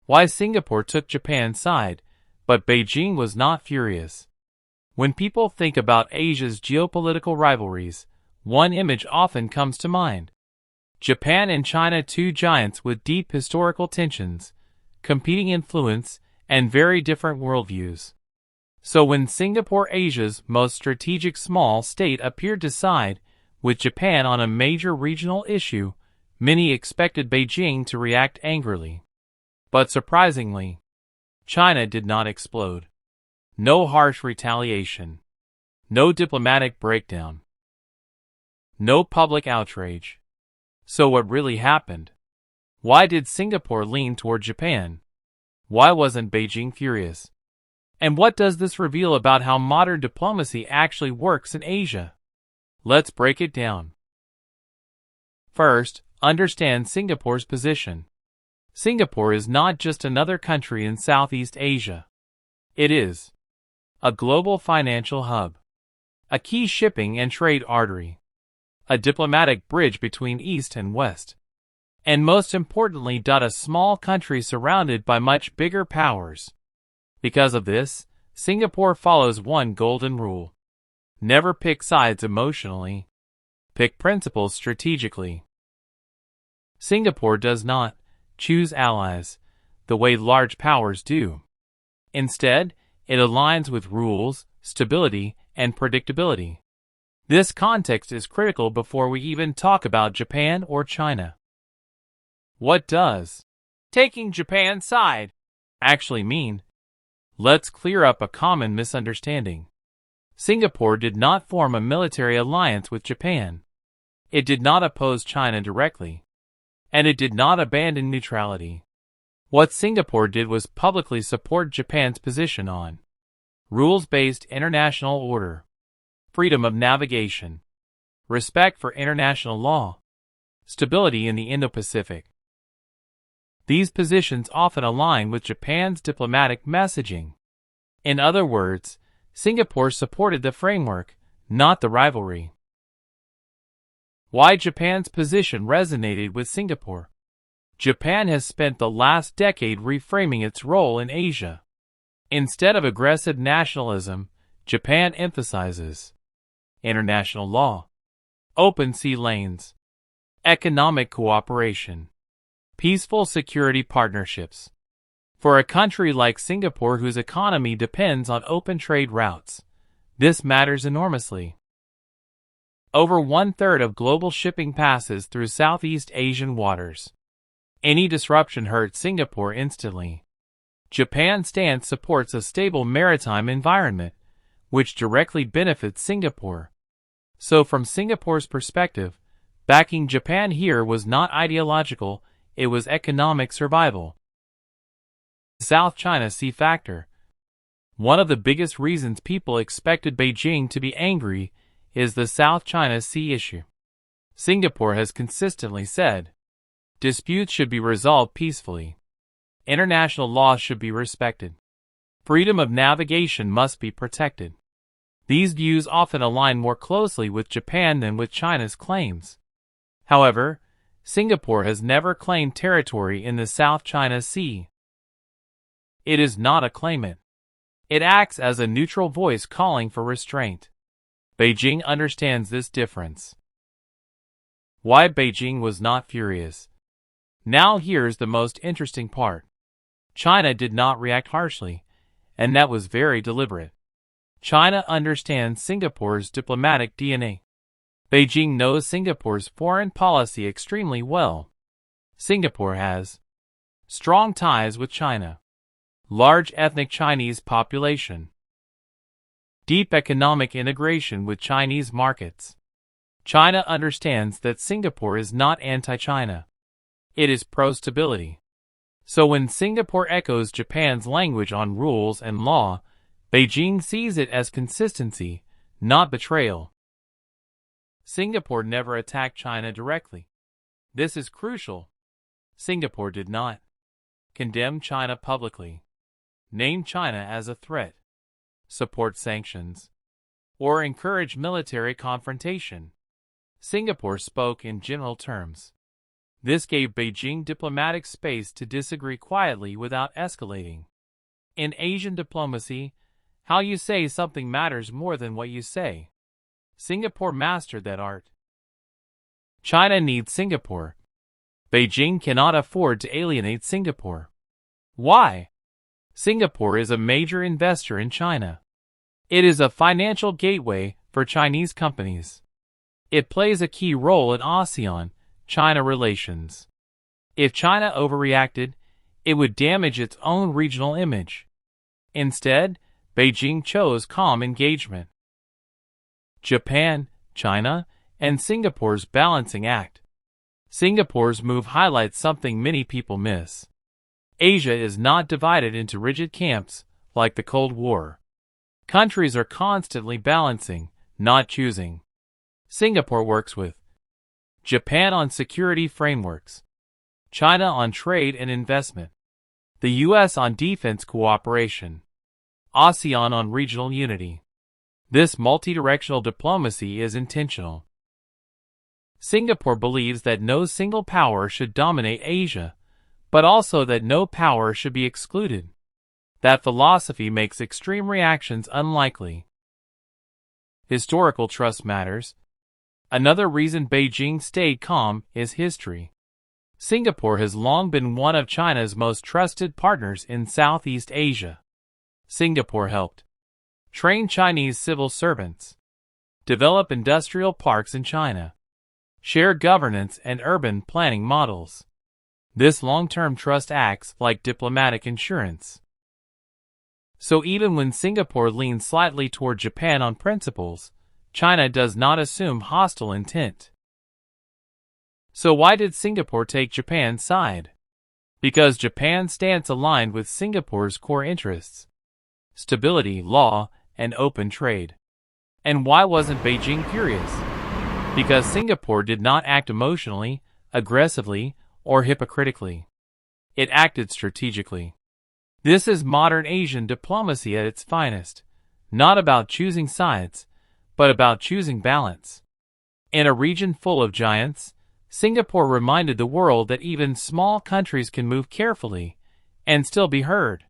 Why Singapore took Japan's side, but Beijing was not furious. When people think about Asia's geopolitical rivalries, one image often comes to mind. Japan and China, two giants with deep historical tensions, competing influence, and very different worldviews. So when Singapore, Asia's most strategic small state, appeared to side with Japan on a major regional issue, many expected Beijing to react angrily. But surprisingly, China did not explode. No harsh retaliation. No diplomatic breakdown. No public outrage. So what really happened? Why did Singapore lean toward Japan? Why wasn't Beijing furious? And what does this reveal about how modern diplomacy actually works in Asia? Let's break it down. First, understand Singapore's position. Singapore is not just another country in Southeast Asia. It is a global financial hub, a key shipping and trade artery, a diplomatic bridge between East and West, and most importantly, a small country surrounded by much bigger powers. Because of this, Singapore follows one golden rule. Never pick sides emotionally. Pick principles strategically. Singapore does not choose allies the way large powers do. Instead, it aligns with rules, stability, and predictability. This context is critical before we even talk about Japan or China. What does taking Japan's side actually mean? Let's clear up a common misunderstanding. Singapore did not form a military alliance with Japan. It did not oppose China directly. And it did not abandon neutrality. What Singapore did was publicly support Japan's position on rules-based international order, freedom of navigation, respect for international law, stability in the Indo-Pacific. These positions often align with Japan's diplomatic messaging. In other words, Singapore supported the framework, not the rivalry. Why Japan's position resonated with Singapore? Japan has spent the last decade reframing its role in Asia. Instead of aggressive nationalism, Japan emphasizes international law, open sea lanes, economic cooperation, peaceful security partnerships. For a country like Singapore whose economy depends on open trade routes, this matters enormously. Over 1/3 of global shipping passes through Southeast Asian waters. Any disruption hurts Singapore instantly. Japan's stance supports a stable maritime environment, which directly benefits Singapore. So from Singapore's perspective, backing Japan here was not ideological, it was economic survival. South China Sea factor. One of the biggest reasons people expected Beijing to be angry is the South China Sea issue. Singapore has consistently said, disputes should be resolved peacefully. International law should be respected. Freedom of navigation must be protected. These views often align more closely with Japan than with China's claims. However, Singapore has never claimed territory in the South China Sea. It is not a claimant. It acts as a neutral voice calling for restraint. Beijing understands this difference. Why Beijing was not furious? Now here's the most interesting part. China did not react harshly, and that was very deliberate. China understands Singapore's diplomatic DNA. Beijing knows Singapore's foreign policy extremely well. Singapore has strong ties with China, large ethnic Chinese population, deep economic integration with Chinese markets. China understands that Singapore is not anti-China. It is pro-stability. So when Singapore echoes Japan's language on rules and law, Beijing sees it as consistency, not betrayal. Singapore never attacked China directly. This is crucial. Singapore did not condemn China publicly, name China as a threat, support sanctions, or encourage military confrontation. Singapore spoke in general terms. This gave Beijing diplomatic space to disagree quietly without escalating. In Asian diplomacy, how you say something matters more than what you say. Singapore mastered that art. China needs Singapore. Beijing cannot afford to alienate Singapore. Why? Singapore is a major investor in China. It is a financial gateway for Chinese companies. It plays a key role in ASEAN-China relations. If China overreacted, it would damage its own regional image. Instead, Beijing chose calm engagement. Japan, China, and Singapore's balancing act. Singapore's move highlights something many people miss. Asia is not divided into rigid camps like the Cold War. Countries are constantly balancing, not choosing. Singapore works with Japan on security frameworks, China on trade and investment, the U.S. on defense cooperation, ASEAN on regional unity. This multidirectional diplomacy is intentional. Singapore believes that no single power should dominate Asia, but also that no power should be excluded. That philosophy makes extreme reactions unlikely. Historical trust matters. Another reason Beijing stayed calm is history. Singapore has long been one of China's most trusted partners in Southeast Asia. Singapore helped train Chinese civil servants, develop industrial parks in China, share governance and urban planning models. This long-term trust acts like diplomatic insurance. So even when Singapore leans slightly toward Japan on principles, China does not assume hostile intent. So why did Singapore take Japan's side? Because Japan's stance aligned with Singapore's core interests: stability, law, and open trade. And why wasn't Beijing furious? Because Singapore did not act emotionally, aggressively, or hypocritically. It acted strategically. This is modern Asian diplomacy at its finest, not about choosing sides, but about choosing balance. In a region full of giants, Singapore reminded the world that even small countries can move carefully and still be heard.